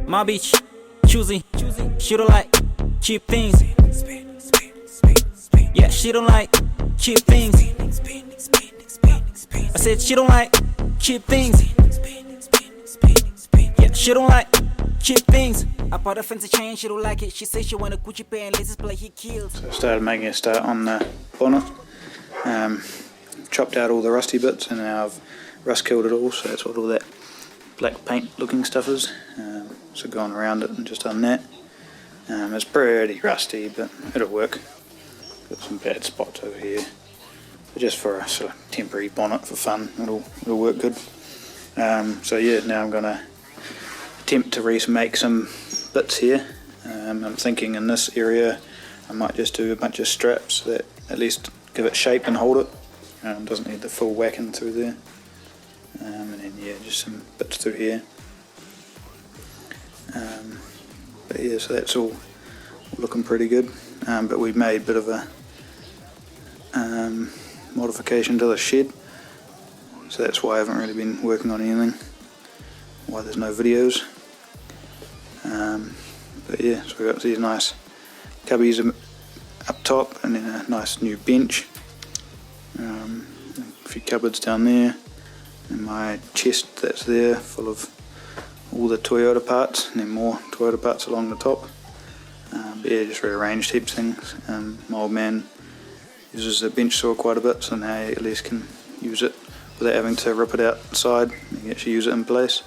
My bitch, choosy, she don't like cheap things. Yeah, she don't like cheap things. I said she don't like cheap things. Yeah, she don't like cheap things. I bought a fancy chain, she don't like it. She says she want a Gucci pair and let's play he kills. So I started making a start on the bonnet. Chopped out all the rusty bits and now I've rust killed it all, so that's what all that black paint looking stuff is. So going around it and just done that. It's pretty rusty, but it'll work. Got some bad spots over here, but just for a sort of temporary bonnet for fun, it'll work good. So yeah, now I'm gonna attempt to remake some bits here. I'm thinking in this area I might just do a bunch of straps that at least give it shape and hold it. Doesn't need the full whacking through there. And then yeah, just some bits through here. But yeah, so that's all looking pretty good. But we made a bit of a modification to the shed, so that's why I haven't really been working on anything, why there's no videos. But yeah, so we've got these nice cubbies up top and then a nice new bench, a few cupboards down there, and my chest that's there full of all the Toyota parts, and then more Toyota parts along the top. But yeah, just rearranged heaps of things. My old man uses a bench saw quite a bit, so now he at least can use it without having to rip it outside. You can actually use it in place.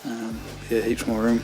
Yeah, heaps more room.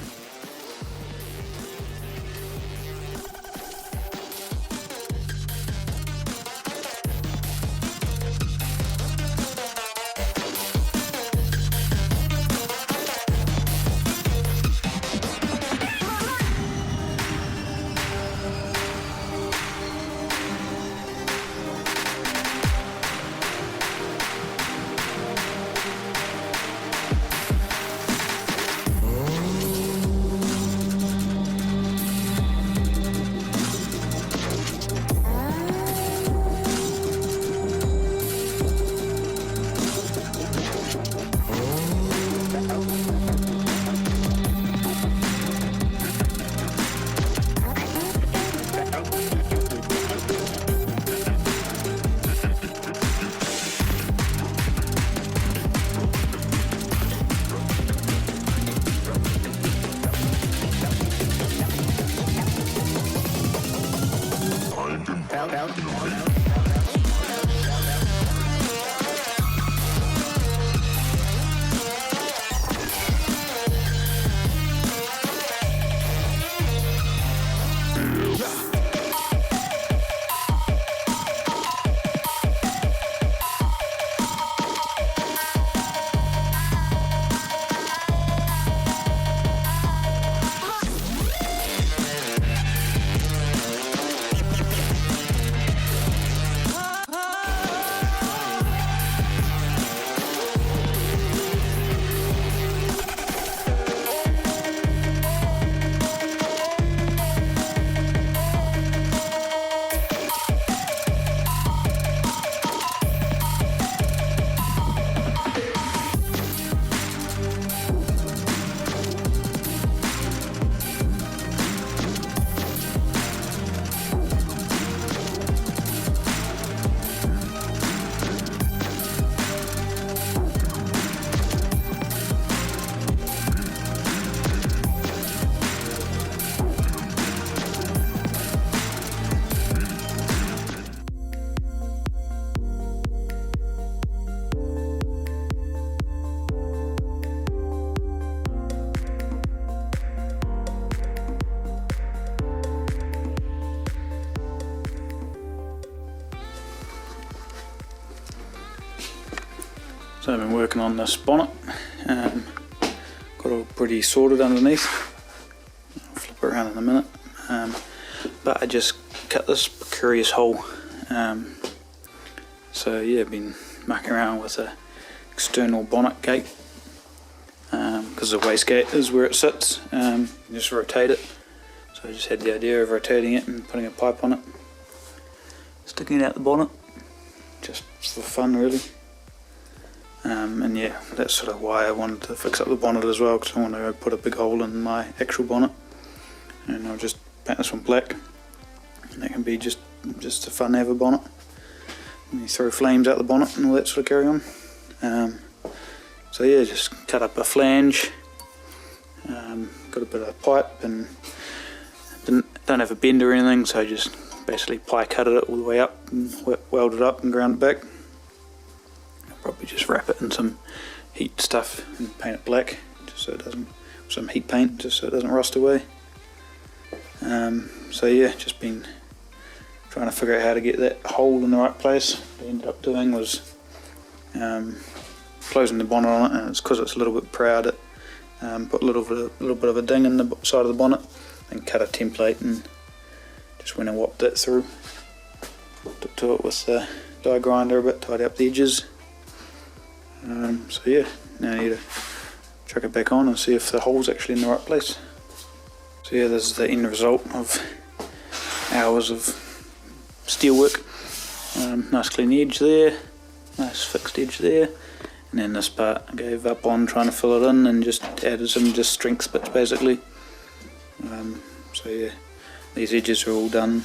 So I've been working on this bonnet, got it all pretty sorted underneath. I'll flip it around in a minute, but I just cut this curious hole. So yeah, I've been mucking around with an external bonnet gate, because the wastegate is where it sits. You just rotate it, so I just had the idea of rotating it and putting a pipe on it, sticking it out the bonnet, just for fun really. And yeah, that's sort of why I wanted to fix up the bonnet as well, because I want to go put a big hole in my actual bonnet. And I'll just paint this one black, and that can be just a fun ever bonnet. And you throw flames out the bonnet and all that sort of carry on. So yeah, just cut up a flange, got a bit of pipe, and don't have a bend or anything, so just basically pie cutted it all the way up and welded it up and ground it back. I'll probably just wrap it in some heat stuff and paint it black, just so it doesn't, some heat paint, just so it doesn't rust away. So yeah, just been trying to figure out how to get that hole in the right place. What I ended up doing was closing the bonnet on it, and it's because it's a little bit proud, it put a little bit of a ding in the side of the bonnet, and cut a template and just went and whopped that through. Took to it with the die grinder a bit, tidy up the edges. So yeah, now I need to chuck it back on and see if the hole's actually in the right place. So yeah, this is the end result of hours of steel work. Nice clean edge there, nice fixed edge there, and then this part I gave up on trying to fill it in and just added some strength bits basically. So yeah, these edges are all done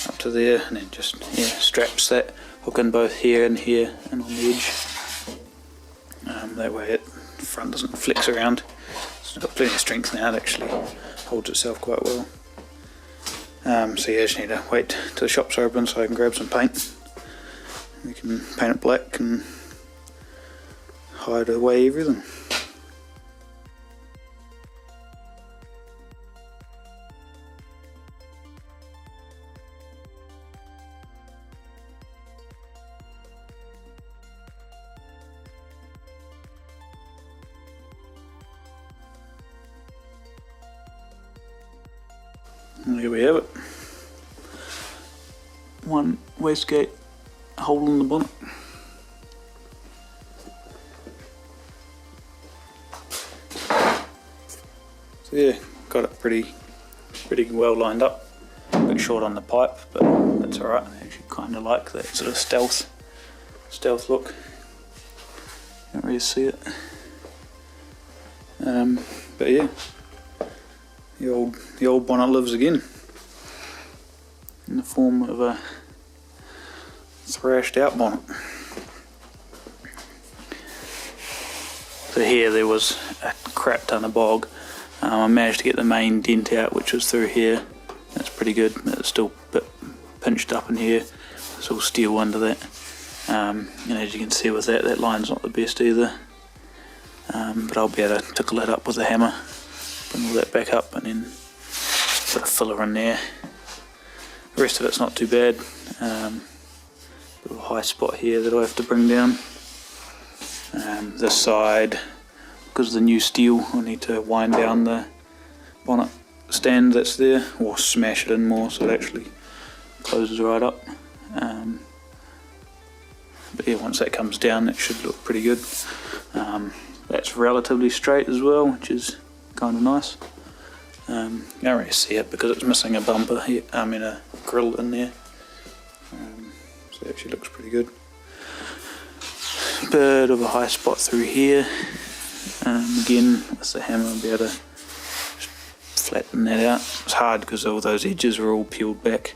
up to there, and then just straps that hook in both here and here and on the edge. That way the front doesn't flex around. It's got plenty of strength now, it actually holds itself quite well. So yeah, I just need to wait till the shop's open so I can grab some paint. We can paint it black and hide away everything. And here we have it. One wastegate hole in the bonnet. So yeah, got it pretty well lined up. A bit short on the pipe, but that's alright. I actually kind of like that sort of stealth look. Can't really see it. But yeah, the old bonnet lives again in the form of a thrashed out bonnet. So here there was a crap ton of bog. I managed to get the main dent out, which was through here. That's pretty good. It's still a bit pinched up in here. There's all steel under that. And as you can see with that line's not the best either. But I'll be able to tickle that up with a hammer, bring all that back up, and then just put a filler in there. The rest of it's not too bad. Bit of a high spot here that I have to bring down. This side, because of the new steel, I need to wind down the bonnet stand that's there, or smash it in more so it actually closes right up. But yeah, once that comes down, that should look pretty good. That's relatively straight as well, which is kind of nice. You can't really see it because it's missing a bumper here, a grill in there. So it actually looks pretty good. Bit of a high spot through here. Again, with the hammer I'll be able to just flatten that out. It's hard because all those edges are all peeled back.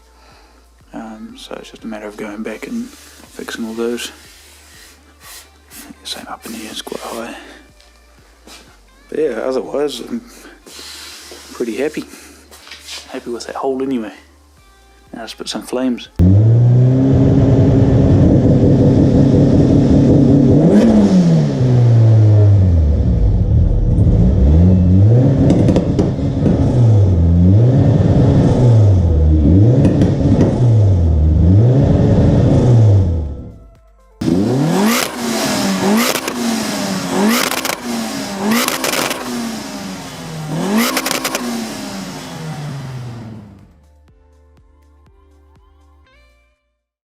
So it's just a matter of going back and fixing all those. Same up in here, it's quite high. But yeah, otherwise I'm pretty happy with that hole anyway. Now let's put some flames.